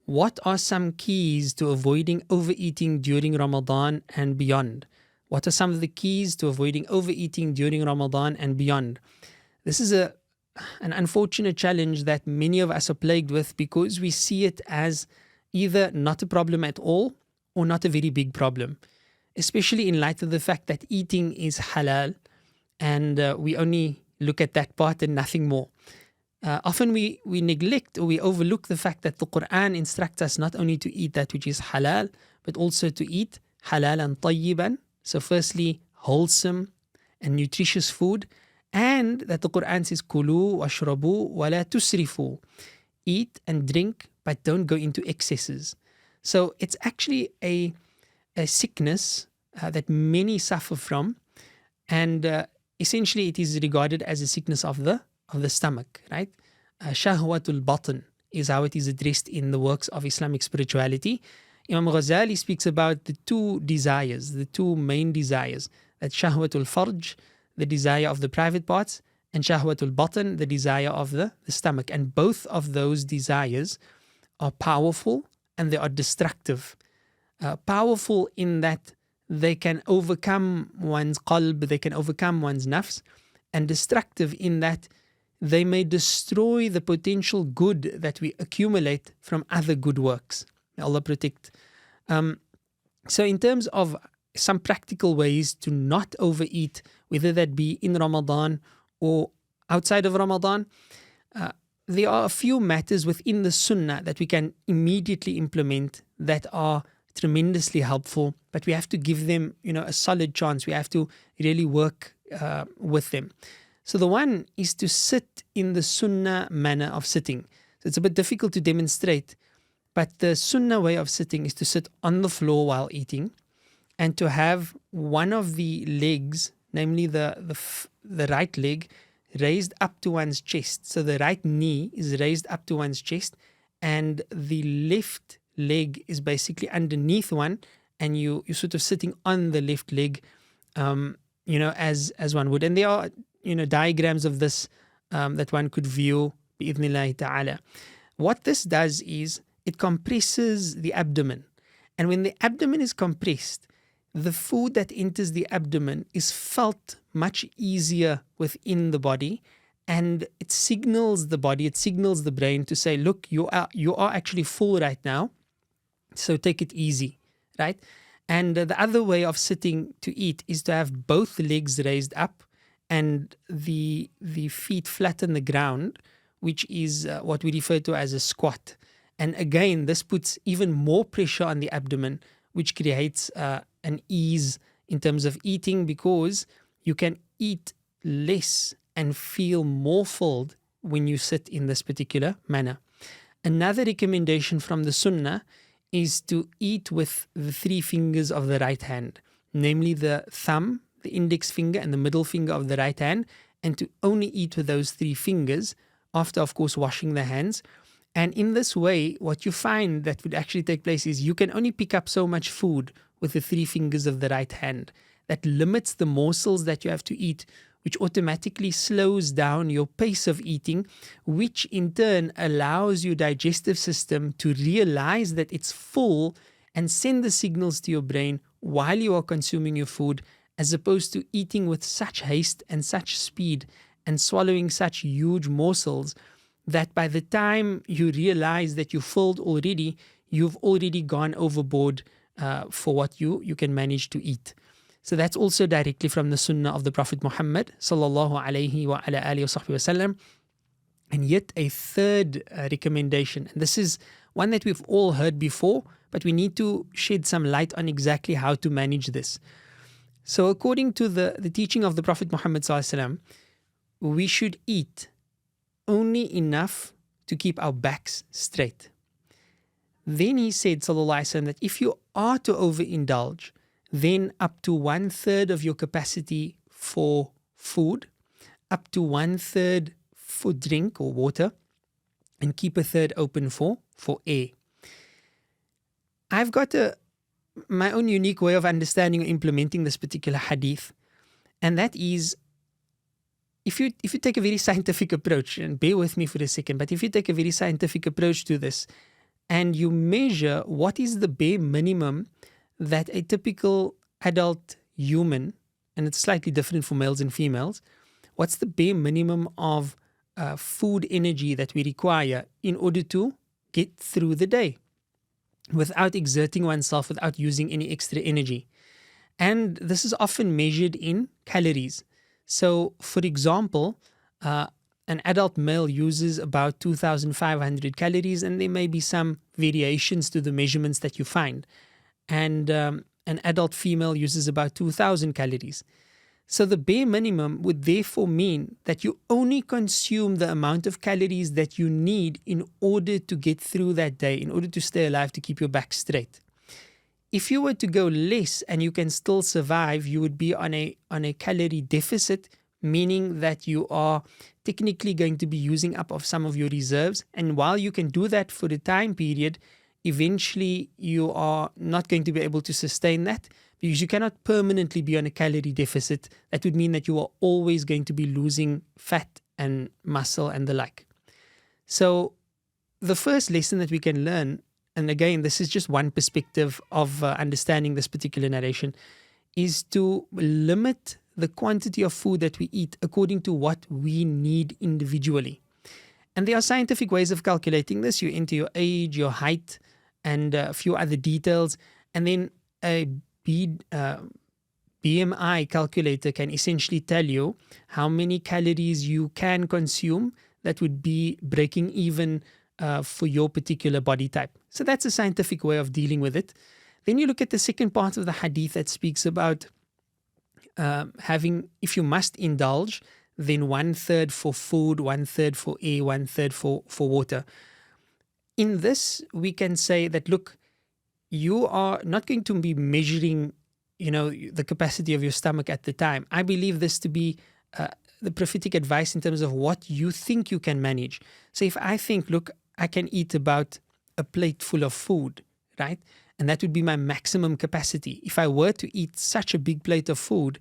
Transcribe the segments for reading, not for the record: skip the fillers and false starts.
what are some keys to avoiding overeating during Ramadan and beyond? What are some of the keys to avoiding overeating during Ramadan and beyond? This is an unfortunate challenge that many of us are plagued with because we see it as either not a problem at all or not a very big problem, especially in light of the fact that eating is halal and we only look at that part and nothing more. Often we neglect or we overlook the fact that the Quran instructs us not only to eat that which is halal, but also to eat halalan tayyiban. So firstly, wholesome and nutritious food, and that the Quran says, Kulu washrabu wala tusrifu. Eat and drink, but don't go into excesses. So it's actually a sickness that many suffer from, and essentially it is regarded as a sickness of the stomach, right? Shahwatul batn is how it is addressed in the works of Islamic spirituality. Imam Ghazali speaks about the two desires, the two main desires, that shahwatul farj, the desire of the private parts, and shahwatul batn, the desire of the stomach. And both of those desires are powerful and they are destructive. Powerful in that they can overcome one's qalb, they can overcome one's nafs, and destructive in that they may destroy the potential good that we accumulate from other good works. May Allah protect. So in terms of some practical ways to not overeat, whether that be in Ramadan or outside of Ramadan, there are a few matters within the Sunnah that we can immediately implement that are tremendously helpful, but we have to give them, a solid chance. We have to really work with them. So the one is to sit in the Sunnah manner of sitting. So it's a bit difficult to demonstrate, but the Sunnah way of sitting is to sit on the floor while eating and to have one of the legs, namely the right leg, raised up to one's chest. So the right knee is raised up to one's chest and the left leg is basically underneath one, and you're sort of sitting on the left leg, as one would. And there are, diagrams of this that one could view bi'idhnillahi ta'ala. What this does is it compresses the abdomen. And when the abdomen is compressed, the food that enters the abdomen is felt much easier within the body, and it signals the body, it signals the brain to say, look, you are actually full right now, so take it easy, right? And the other way of sitting to eat is to have both legs raised up and the feet flat on the ground, which is what we refer to as a squat. And again, this puts even more pressure on the abdomen, which creates an ease in terms of eating, because you can eat less and feel more filled when you sit in this particular manner. Another recommendation from the Sunnah is to eat with the three fingers of the right hand, namely the thumb, the index finger, and the middle finger of the right hand, and to only eat with those three fingers after, of course, washing the hands. And in this way, what you find that would actually take place is you can only pick up so much food with the three fingers of the right hand. That limits the morsels that you have to eat, which automatically slows down your pace of eating, which in turn allows your digestive system to realize that it's full and send the signals to your brain while you are consuming your food, as opposed to eating with such haste and such speed and swallowing such huge morsels that by the time you realize that you're filled already, you've already gone overboard for what you can manage to eat. So that's also directly from the Sunnah of the Prophet Muhammad sallallahu alayhi wa ala alihi wa sallam. And yet a third recommendation, and this is one that we've all heard before, but we need to shed some light on exactly how to manage this. So according to the teaching of the Prophet Muhammad sallallahu alayhi wa sallam, we should eat only enough to keep our backs straight. Then he said, sallallahu alaihi wasallam, that if you are to overindulge, then up to 1/3 of your capacity for food, up to 1/3 for drink or water, and keep 1/3 open for air. I've got my own unique way of understanding or implementing this particular hadith, and that is, if you take a very scientific approach, and bear with me for a second, but if you take a very scientific approach to this, and you measure what is the bare minimum that a typical adult human, and it's slightly different for males and females, what's the bare minimum of food energy that we require in order to get through the day without exerting oneself, without using any extra energy. And this is often measured in calories. So, for example, an adult male uses about 2,500 calories, and there may be some variations to the measurements that you find. And an adult female uses about 2,000 calories. So the bare minimum would therefore mean that you only consume the amount of calories that you need in order to get through that day, in order to stay alive, to keep your back straight. If you were to go less and you can still survive, you would be on a calorie deficit, meaning that you are technically going to be using up of some of your reserves. And while you can do that for a time period, eventually you are not going to be able to sustain that, because you cannot permanently be on a calorie deficit. That would mean that you are always going to be losing fat and muscle and the like. So the first lesson that we can learn, and again, this is just one perspective of understanding this particular narration, is to limit the quantity of food that we eat according to what we need individually. And there are scientific ways of calculating this. You enter your age, your height, and a few other details, and then a BMI calculator can essentially tell you how many calories you can consume that would be breaking even for your particular body type. So that's a scientific way of dealing with it. Then you look at the second part of the hadith that speaks about having, if you must indulge, then 1/3 for food, 1/3 for air, 1/3 for water. In this, we can say that, look, you are not going to be measuring, the capacity of your stomach at the time. I believe this to be the prophetic advice in terms of what you think you can manage. So if I think, look, I can eat about a plate full of food, right? And that would be my maximum capacity. If I were to eat such a big plate of food,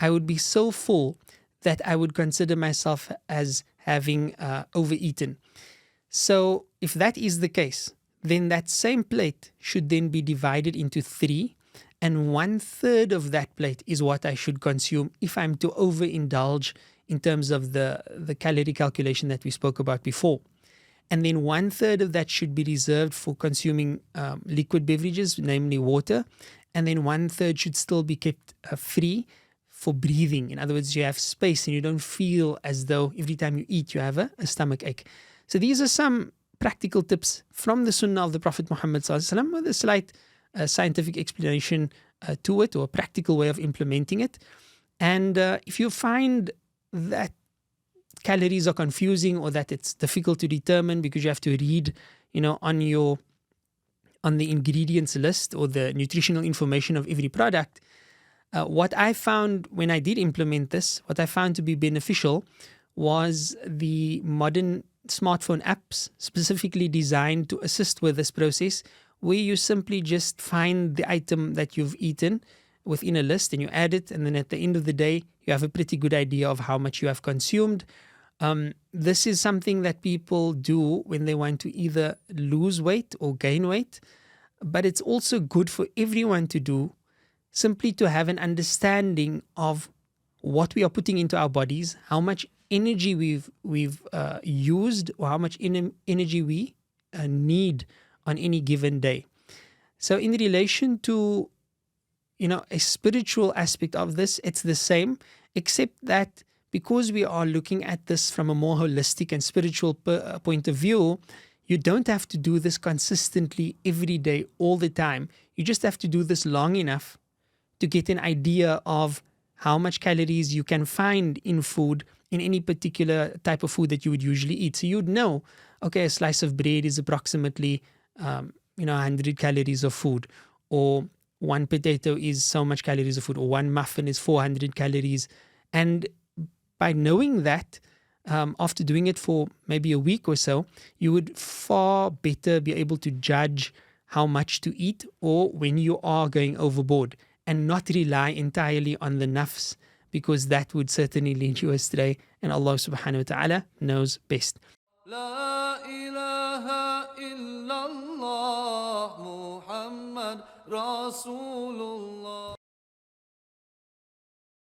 I would be so full that I would consider myself as having overeaten. So if that is the case, then that same plate should then be divided into 3, and 1/3 of that plate is what I should consume if I'm to overindulge in terms of the calorie calculation that we spoke about before. And then 1/3 of that should be reserved for consuming liquid beverages, namely water, and then 1/3 should still be kept free for breathing. In other words, you have space and you don't feel as though every time you eat you have a stomach ache. So these are some practical tips from the Sunnah of the Prophet Muhammad ﷺ, with a slight scientific explanation to it, or a practical way of implementing it. And if you find that calories are confusing, or that it's difficult to determine because you have to read, on the ingredients list or the nutritional information of every product, what I found when I did implement this, what I found to be beneficial was the modern smartphone apps specifically designed to assist with this process, where you simply just find the item that you've eaten within a list and you add it, and then at the end of the day you have a pretty good idea of how much you have consumed. This is something that people do when they want to either lose weight or gain weight, but it's also good for everyone to do, simply to have an understanding of what we are putting into our bodies, how much energy we've used, or how much energy we need on any given day. So in relation to a spiritual aspect of this, it's the same, except that because we are looking at this from a more holistic and spiritual point of view, you don't have to do this consistently every day, all the time. You just have to do this long enough to get an idea of how much calories you can find in food, in any particular type of food that you would usually eat. So you'd know, okay, a slice of bread is approximately 100 calories of food, or one potato is so much calories of food, or one muffin is 400 calories. And by knowing that, after doing it for maybe a week or so, you would far better be able to judge how much to eat, or when you are going overboard, and not rely entirely on the nafs, because that would certainly lead you astray, and Allah subhanahu wa ta'ala knows best. La ilaha illallah. محمد رسول الله.